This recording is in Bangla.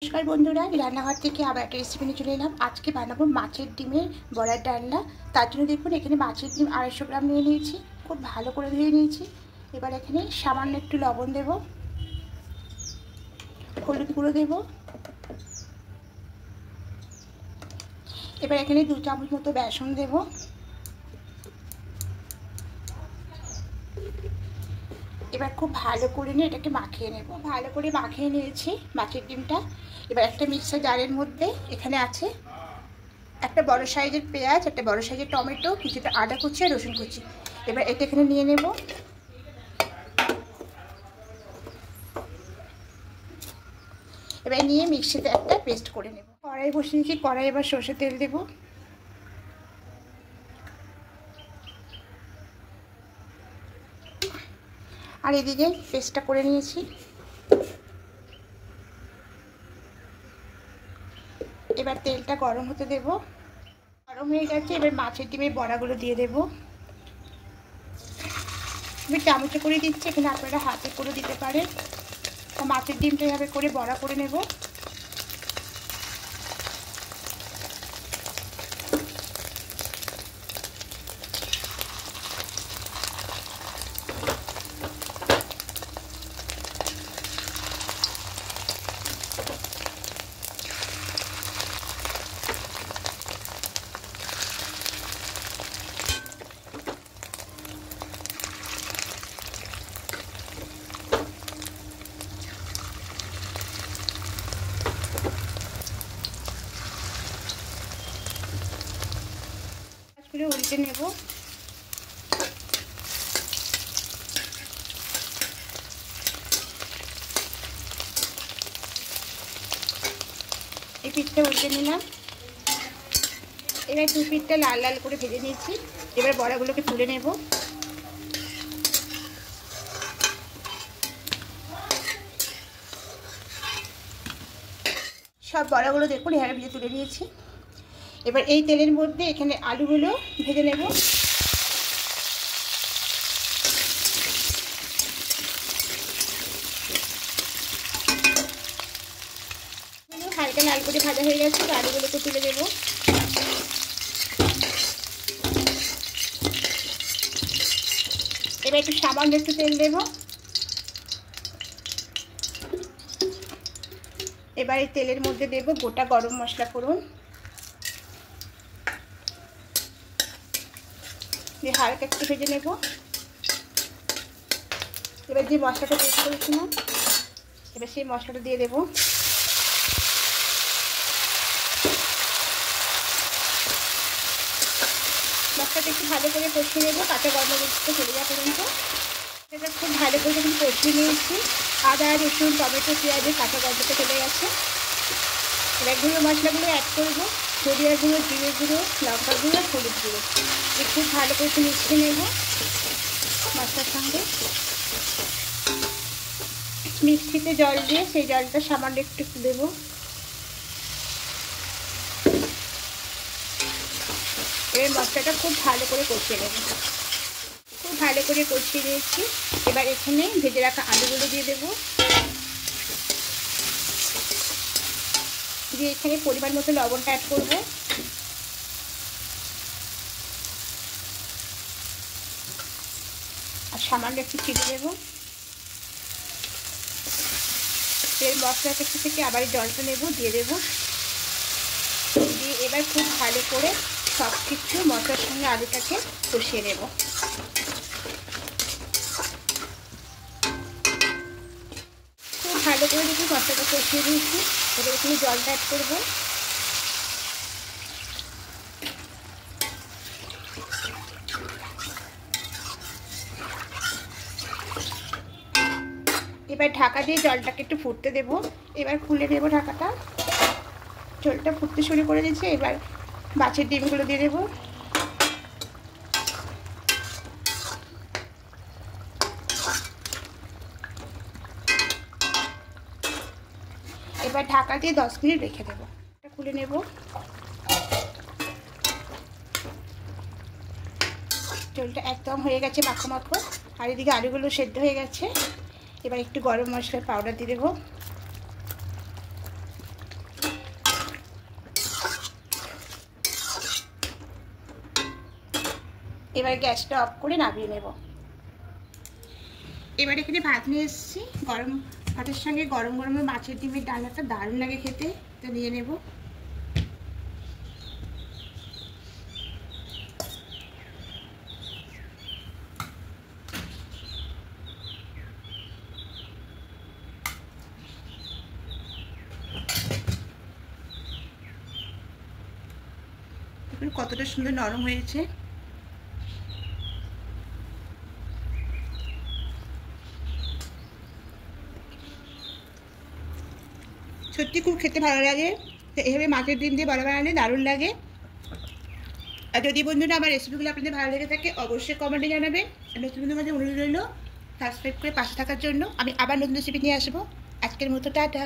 नमस्कार बंधुरा रान्नाघर থেকে আবার একটা রেসিপি নিয়ে চলে এলাম। আজকে বানাবো মাছের ডিমের বড়ার ডালনা। তার জন্য দেখুন এখানে মাছের ডিম 250 গ্রাম নিয়ে নিয়েছি, খুব ভালো করে ধুয়ে নিয়েছি। এবার এখানে সামান্য একটু লবণ দেব, হলুদ গুঁড়ো দেব। এবার এখানে 2 চামচ মতো বেসন দেব। এবার খুব ভালো করে নিয়ে এটাকে মাখিয়ে নেব। ভালো করে মাখিয়ে নিয়েছি মাছের ডিমটা। এবার একটা মিক্সার জারের মধ্যে এখানে আছে একটা বড় সাইজের পেঁয়াজ, একটা বড় সাইজের টমেটো, কিছুটা আদা কুচি আর রসুন কুচি। এবার এটা এখানে নিয়ে নেব। এবার নিয়ে মিক্সিতে একটা পেস্ট করে নেব। কড়াই বসিয়েছি, কড়াই এবার সরষের তেল দেব। আর এদিকে পেস্টটা করে নিয়েছি। এবার তেলটা গরম হতে দেব। গরম হয়ে গেছে, এবার মাছের ডিমের বড়াগুলো দিয়ে দেব। আমি চামচে করে দিচ্ছি, এখানে আপনারা হাতে করে দিতে পারেন। মাছের ডিমটা এভাবে করে বড়া করে নেব। উল্টে নেব। এই পিঠটা উল্টে নিলাম। এবার 2 পিঠটা লাল লাল করে ভেজে নিয়েছি। এবার বড়াগুলোকে তুলে নেব। সব বড়াগুলো দেখুন এভাবে ভেজে তুলে নিয়েছি। এবার এই তেলের মধ্যে এখানে আলুগুলো ভেজে নেব। হালকা লাল করে ভাজা হয়ে গেছে, আলুগুলোকে তুলে দেব। এবার একটু সামান্য একটু তেল দেব। এবার এই তেলের মধ্যে দেব গোটা গরম মশলা ফোড়ন দিয়ে হালকা একটু ভেজে নেব। এবার যে মশলাটা পেস্ট করেছিলাম, এবার সেই মশলাটা দিয়ে দেব। মশলাটা একটু ভালো করে কষিয়ে নেব, কাঁচা গন্ধটা চলে যাওয়া পর্যন্ত। এটা খুব ভালো করে যখন কষিয়ে নিয়েছি, আদা রসুন টমেটো পেঁয়াজের কাঁচা গন্ধটা চলে গেছে। এবার গুঁড়ো মশলাগুলো অ্যাড করবো, ধনিয়া গুঁড়ো, জিরে গুঁড়ো, লঙ্কা গুঁড়ো, হলুদ গুঁড়ো। খুব ভালো করে মিশিয়ে নেব মশলার সঙ্গে। মিক্সিতে জল দিয়ে সেই জলটা সামান্য একটু দেবো। এবার মশলাটা খুব ভালো করে কষিয়ে নেব। খুব ভালো করে কষিয়ে নিয়েছি। এবার এখানে ভেজে রাখা আলুগুলো দিয়ে দেবো। দিয়ে এখানে পরিমাণ মতো লবণটা অ্যাড করবো। আর সামান্য একটু চিনি দেবো। এর মশলাটা থেকে আবার জলটা নেব, দিয়ে দেবো। দিয়ে এবার খুব ভালো করে সব কিছু মশলার সঙ্গে আলুটাকে কষিয়ে নেব। খুব ভালো করে দেখি মশলাটা কষিয়ে দিয়েছি। এবার এখানে জলটা অ্যাড করবো। এবার ঢাকা দিয়ে জলটাকে একটু ফুটতে দেব। এবার খুলে দেব ঢাকাটা। জলটা ফুটতে শুরু করে দিয়েছে। এবার মাছের ডিমগুলো দিয়ে দেবো। এবার ঢাকা দিয়ে 10 মিনিট রেখে দেবো। এটা খুলে নেব। ঝোলটা একদম হয়ে গেছে মাখো মাখো। আর এদিকে আলুগুলো সেদ্ধ হয়ে গেছে। এবার একটু গরম মশলার পাউডার দিয়ে দেবো। এবার গ্যাসটা অফ করে নামিয়ে নেব। এবার এখানে ভাত নিয়ে এসেছি, গরম ভাতের সঙ্গে গরম গরম মাছের ডিমের ডালনাটা দারুণ লাগে খেতে, তো নিয়ে নেব। কতটা সুন্দর নরম হয়েছে। সত্যি খুব খেতে ভালো লাগে, এইভাবে মাছের ডিম দিয়ে বড়া বানালে দারুণ লাগে। আর যদি বন্ধুরা আমার রেসিপিগুলো আপনাদের ভালো লেগে থাকে অবশ্যই কমেন্টে জানাবেন। নতুন বন্ধুদের মাঝে অনুরোধ রইল সাবস্ক্রাইব করে পাশে থাকার জন্য। আমি আবার নতুন রেসিপি নিয়ে আসবো। আজকের মতো টাটা।